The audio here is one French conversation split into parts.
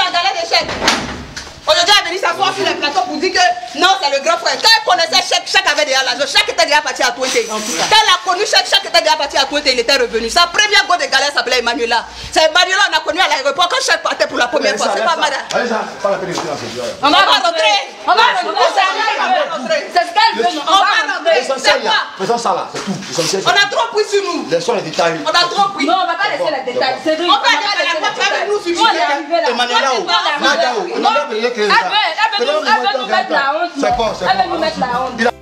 la galère des chèques. Aujourd'hui, elle est venue s'asseoir sur le plateau pour dire que non, c'est le grand frère. Quand elle connaissait Chèque avait déjà l'argent. Chèque était déjà parti à Touété. Quand elle a connu Chèque était déjà parti à Touété, il était revenu. Sa première go de galère s'appelait Emmanuela. C'est Emmanuela, on a connu à l'aéroport quand Chèque partait pour la première fois. C'est pas madame. Allez, ça, pas la peine de rentrer. On va rentrer. On va rentrer. C'est ce qu'elle veut. On va rentrer. L'essentiel là. Faisons ça là, c'est tout. On a trop pris sur nous. Laissons les détails. On a trop pris. Non, on va pas laisser les détails. Cédric, on va laisser les détails. Nous suffit. Emmanuela, Emmanuela, elle veut nous mettre la honte. C'est bon, c'est bon. Elle veut nous mettre la honte.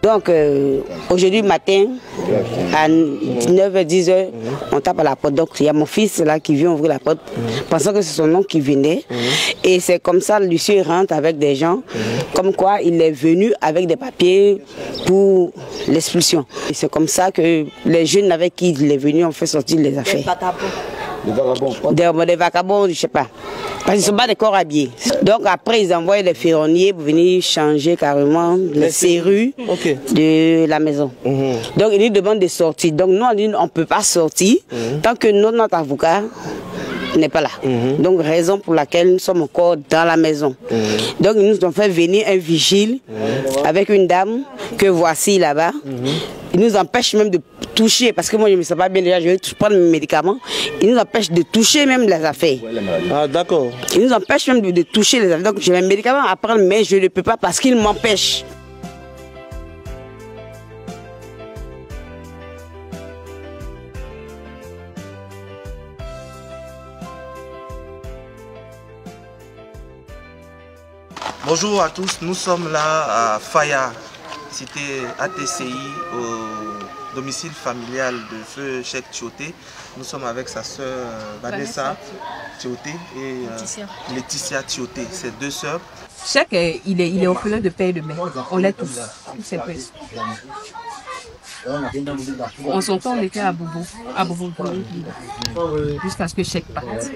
Donc, aujourd'hui matin, à 9h, 10h, on tape à la porte. Donc, il y a mon fils là qui vient ouvrir la porte, pensant que c'est son oncle qui venait. Et c'est comme ça, l'huissier rentre avec des gens, comme quoi il est venu avec des papiers pour l'expulsion. Et c'est comme ça que les jeunes avec qui il est venu ont fait sortir les affaires. Des vagabonds. Des vagabonds, je ne sais pas. Parce qu'ils ne sont pas des corps habillés. Donc après, ils envoient les ferronniers pour venir changer carrément les serrures de la maison. Donc ils nous demandent de sortir. Donc nous, on dit on ne peut pas sortir tant que notre avocat n'est pas là. Donc raison pour laquelle nous sommes encore dans la maison. Donc ils nous ont fait venir un vigile avec une dame que voici là-bas. Ils nous empêchent même de toucher, parce que moi je ne me sens pas bien déjà, je vais prendre mes médicaments. Ils nous empêchent de toucher même les affaires. Ah d'accord. Ils nous empêchent même de toucher les affaires. Donc j'ai mes médicaments à prendre, mais je ne peux pas parce qu'ils m'empêchent. Bonjour à tous, nous sommes là à Faya, cité ATCI, au domicile familial de feu Chèque Thioté. Nous sommes avec sa sœur Vanessa Thioté et Laetitia Thioté, ses deux sœurs. Chèque, il est orphelin de père et de mère. On l'est tous, c'est presque. En son temps, on était à Bobo, jusqu'à ce que Chèque parte.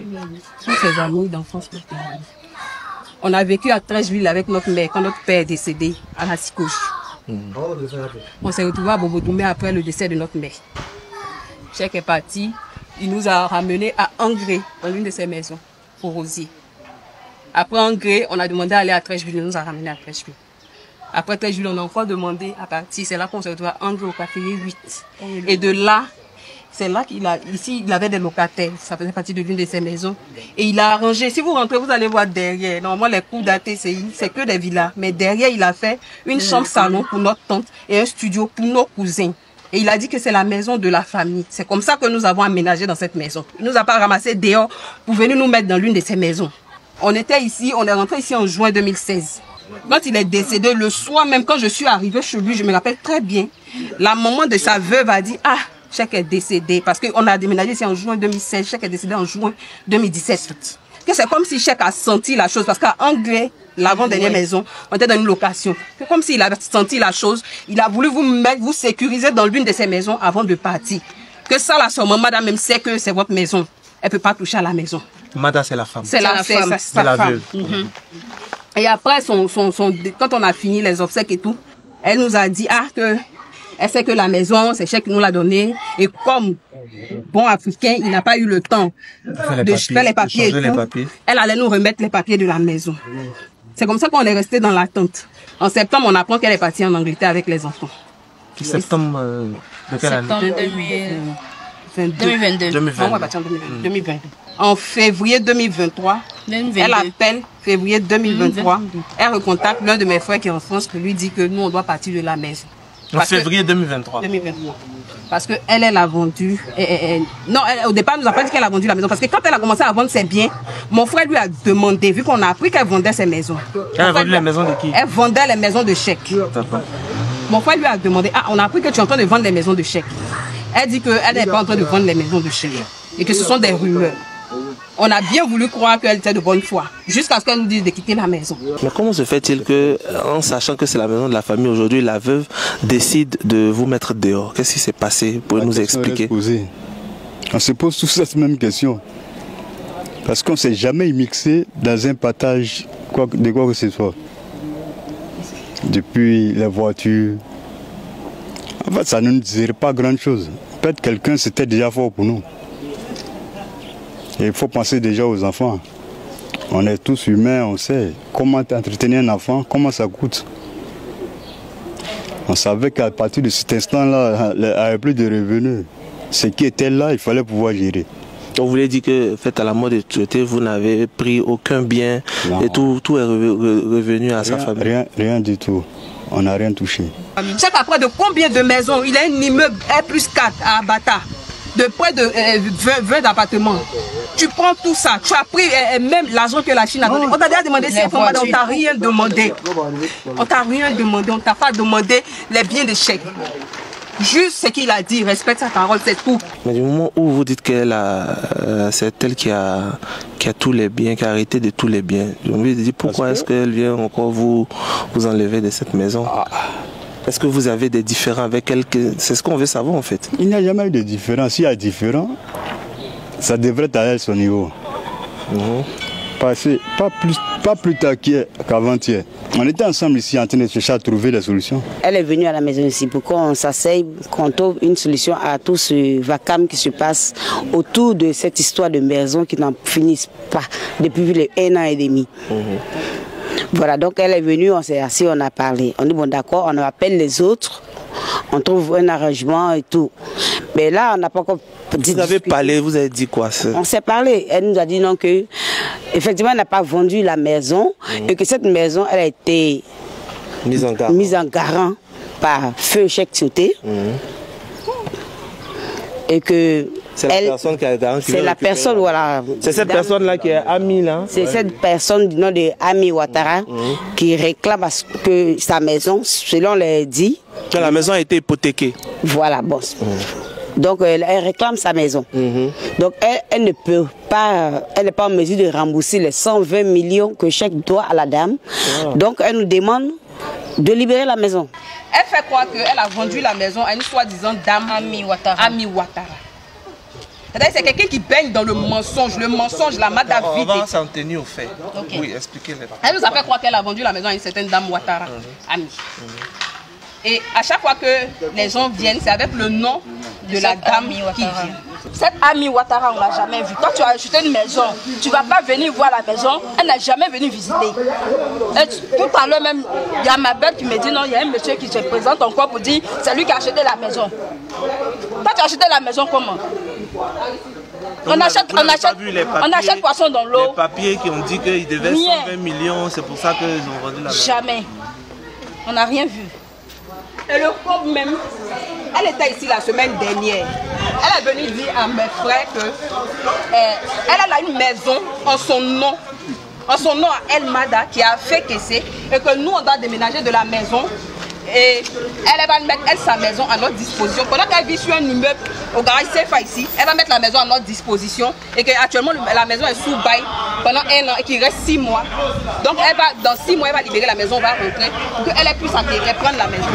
Tous ses amis d'enfance. On a vécu à Trècheville avec notre mère quand notre père est décédé à la psychose. On s'est retrouvé à Bobo-Doumé après le décès de notre mère. Chèque est parti, il nous a ramenés à Angré, dans l'une de ses maisons, pour Rosier. Après Angré, on a demandé à aller à Trècheville, il nous a ramenés à Trècheville. Après Trècheville, on a encore demandé à partir, c'est là qu'on s'est retrouvé à Angré au café 8. Et de là, c'est là qu'il a, ici, il avait des locataires, ça faisait partie de l'une de ses maisons. Et il a arrangé, si vous rentrez, vous allez voir derrière. Normalement, les cours d'ATCI, c'est que des villas. Mais derrière, il a fait une chambre-salon pour notre tante et un studio pour nos cousins. Et il a dit que c'est la maison de la famille. C'est comme ça que nous avons aménagé dans cette maison. Il ne nous a pas ramassé dehors pour venir nous mettre dans l'une de ces maisons. On était ici, on est rentré ici en juin 2016. Quand il est décédé, le soir même, quand je suis arrivée chez lui, je me rappelle très bien, la maman de sa veuve a dit « Ah, Chèque est décédé, parce qu'on a déménagé ici en juin 2016, Chèque est décédé en juin 2017. Que c'est comme si Chèque a senti la chose, parce qu'à Anglais, l'avant-dernière maison, on était dans une location. C'est comme s'il a senti la chose, il a voulu vous mettre, vous sécuriser dans l'une de ces maisons avant de partir. Que ça, là, seulement, madame même sait que c'est votre maison. Elle ne peut pas toucher à la maison. Madame, c'est la femme. C'est la femme. C'est la veuve. Et après, quand on a fini les obsèques et tout, elle nous a dit, ah, que elle sait que la maison, c'est Chèque qui nous l'a donnée. Et comme bon africain, il n'a pas eu le temps de faire les papiers et tout, elle allait nous remettre les papiers de la maison. C'est comme ça qu'on est resté dans l'attente. En septembre, on apprend qu'elle est partie en Angleterre avec les enfants. Septembre de quelle année? 2022. 2022. En février 2023, elle appelle février 2023. Elle recontacte l'un de mes frères qui est en France qui lui dit que nous, on doit partir de la maison. En février 2023. 2023. Parce qu'elle, elle a vendu. Non, au départ, elle nous a pas dit qu'elle a vendu la maison. Parce que quand elle a commencé à vendre ses biens, mon frère lui a demandé, vu qu'on a appris qu'elle vendait ses maisons. Elle a vendu les maisons de qui? Elle vendait les maisons de chèques. Mon frère lui a demandé, ah, on a appris que tu es en train de vendre les maisons de chèques. Elle dit qu'elle n'est pas en train de vendre les maisons de chèques. Et que ce sont des rumeurs. On a bien voulu croire qu'elle était de bonne foi, jusqu'à ce qu'elle nous dise de quitter la maison. Mais comment se fait-il que, en sachant que c'est la maison de la famille aujourd'hui, la veuve décide de vous mettre dehors? Qu'est-ce qui s'est passé? Pour nous expliquer? On se pose tous cette même question. Parce qu'on ne s'est jamais mixé dans un partage de quoi que ce soit. Depuis les voitures. En fait, ça ne nous dirait pas grand-chose. Peut-être quelqu'un, c'était déjà fort pour nous. Et il faut penser déjà aux enfants. On est tous humains, on sait comment entretenir un enfant, comment ça coûte. On savait qu'à partir de cet instant-là, il n'y avait plus de revenus. Ce qui était là, il fallait pouvoir gérer. On voulait dire que, fait à la mort de traité, vous n'avez pris aucun bien, non. Et tout est revenu à sa famille. Rien du tout. On n'a rien touché. Chaque après de combien de maisons? Il a un immeuble R+4 à Bata, de près de 20 appartements. Tu prends tout ça, tu as pris même l'argent que la Chine a donné. On t'a déjà demandé si on t'a rien demandé. On t'a rien demandé, on t'a pas demandé les biens de chèque. Juste ce qu'il a dit, respecte sa parole, c'est tout. Mais du moment où vous dites qu'elle c'est elle qui a tous les biens, qui a arrêté de tous les biens, je me dis pourquoi est-ce qu'elle vient encore vous enlever de cette maison? Est-ce que vous avez des différends avec elle? C'est ce qu'on veut savoir en fait. Il n'y a jamais eu de différends. S'il y a différents, ça devrait être à elle son niveau. Pas plus tard qu'avant-hier. On était ensemble ici en train de chercher à trouver des solutions. Elle est venue à la maison ici pour qu'on s'asseye, qu'on trouve une solution à tout ce vacarme qui se passe autour de cette histoire de maison qui n'en finissent pas depuis les 1 an et demi. Voilà, donc elle est venue, on s'est assis, on a parlé. On dit bon d'accord, on appelle les autres, on trouve un arrangement et tout. Mais là, on n'a pas encore dit. Vous avez parlé, vous avez dit quoi? On s'est parlé. Elle nous a dit non que, effectivement, elle n'a pas vendu la maison et que cette maison, elle a été mise en garant par Feu Cheikh Tioté. Et que c'est la personne qui a garanti. C'est la personne, voilà. C'est cette personne-là qui est Ami, là. C'est cette personne du nom de Ami Ouattara qui réclame que sa maison, selon les dits. Que la maison a été hypothéquée. Voilà, bon. Donc elle réclame sa maison. Donc elle ne peut pas, elle n'est pas en mesure de rembourser les 120 millions que Cheikh doit à la dame. Donc elle nous demande de libérer la maison. Elle fait croire qu'elle a vendu la maison à une soi-disant dame Ami Ouattara. C'est quelqu'un qui baigne dans le mensonge, la mada vide. On va s'en tenir au fait. Oui, expliquez-le. Elle nous a fait croire qu'elle a vendu la maison à une certaine dame Ouattara, Ami. Et à chaque fois que les gens viennent, c'est avec le nom de la dame qui vient. Cette Ami Ouattara, on ne l'a jamais vue. Quand tu as acheté une maison, tu ne vas pas venir voir la maison. Elle n'a jamais venu visiter. Et tout à l'heure même, il y a ma belle qui me dit non, il y a un monsieur qui se présente encore pour dire c'est lui qui a acheté la maison. Toi, tu as acheté la maison comment? On achète poisson dans l'eau. Les papiers qui ont dit qu'ils devaient 120 millions, c'est pour ça qu'ils ont vendu la maison. Jamais. On n'a rien vu. Et le pauvre même, elle était ici la semaine dernière. Elle est venue dire à mes frères qu'elle a une maison en son nom à El Mada qui a fait caisser et que nous on doit déménager de la maison. Et elle va mettre sa maison à notre disposition. Pendant qu'elle vit sur un immeuble au garage CFA ici, elle va mettre la maison à notre disposition. Et qu'actuellement la maison est sous bail pendant 1 an et qu'il reste 6 mois. Donc elle va, dans 6 mois, elle va libérer la maison, on va rentrer pour qu'elle ait pu s'acquérir, prendre la maison.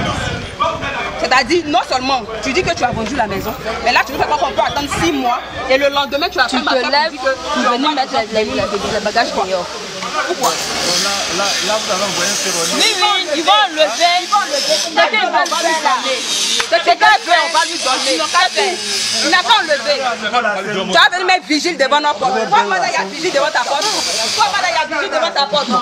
C'est-à-dire, non seulement tu dis que tu as vendu la maison, mais là tu veux faire quoi qu'on peut attendre 6 mois et le lendemain tu as fait ma lèves, tu venir mettre les bagages dehors. Pourquoi? Là, vous avez envoyé un ferronnier. Oui, ils vont enlever. C'est quelqu'un va lui donner. Il n'a pas enlevé. Tu vas venir mettre vigile devant notre porte. Pourquoi madame il y a vigile devant ta porte? Pourquoi madame il y a vigile devant ta porte? Non.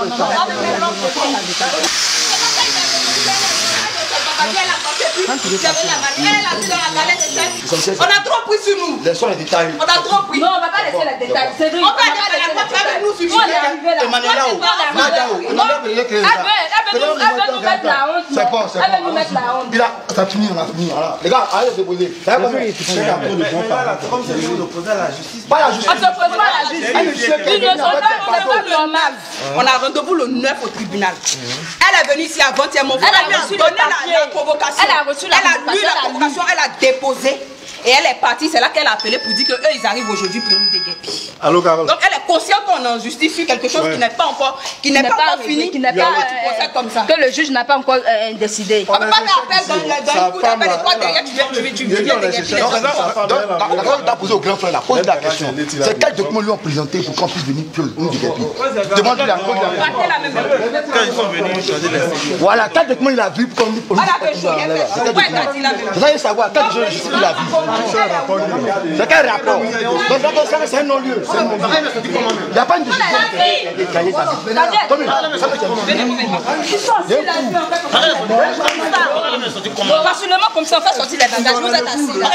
puis j'avais la mariée. Elle a vu dans la galette de chef. On a trop pris sur nous. Laissons les détails. On a trop pris. Non, on va pas laisser les détails. C'est vrai. On va dire que tu avec nous sur Emmanuel Lao. C'est bon, c'est bon. Elle va nous mettre la honte. Il a, ça finit, on a fini. Voilà. Les gars, arrêtez de poser. Comme c'est vous d'opposer à la justice. Pas la justice. On se pose pas à la justice. Ils ne sont pas normales. On a rendez-vous le 9 au tribunal. Elle est venue ici avant-hier. Mon frère lui a donné la convocation. Elle a reçu la convocation. Elle a lu la convocation, elle a déposé. Et elle est partie, c'est là qu'elle a appelé pour dire qu'eux, ils arrivent aujourd'hui pour nous déguerpir. Allô, Carole. Donc elle est consciente qu'on est en justice sur quelque chose qui n'est pas encore, fini, qui n'est pas comme ça. que le juge n'a pas encore décidé. On ne peut pas faire appel dans une coup d'appel et toi derrière tu viens déguerpir. Donc, t'as posé au grand frère, pose la question. C'est quel document lui ont présenté pour qu'on puisse venir nous déguerpir? Demande-lui la cause. Quand ils sont venus changer les signes. Voilà, quel document il a vu pour qu'on nous Elle Vous allez savoir, quel juge il a vu. C'est quel rapport? Donc c'est un non-lieu. Il n'y a pas une décision. facilement comme ça, on fait sortir les bagages. Vous êtes assis là.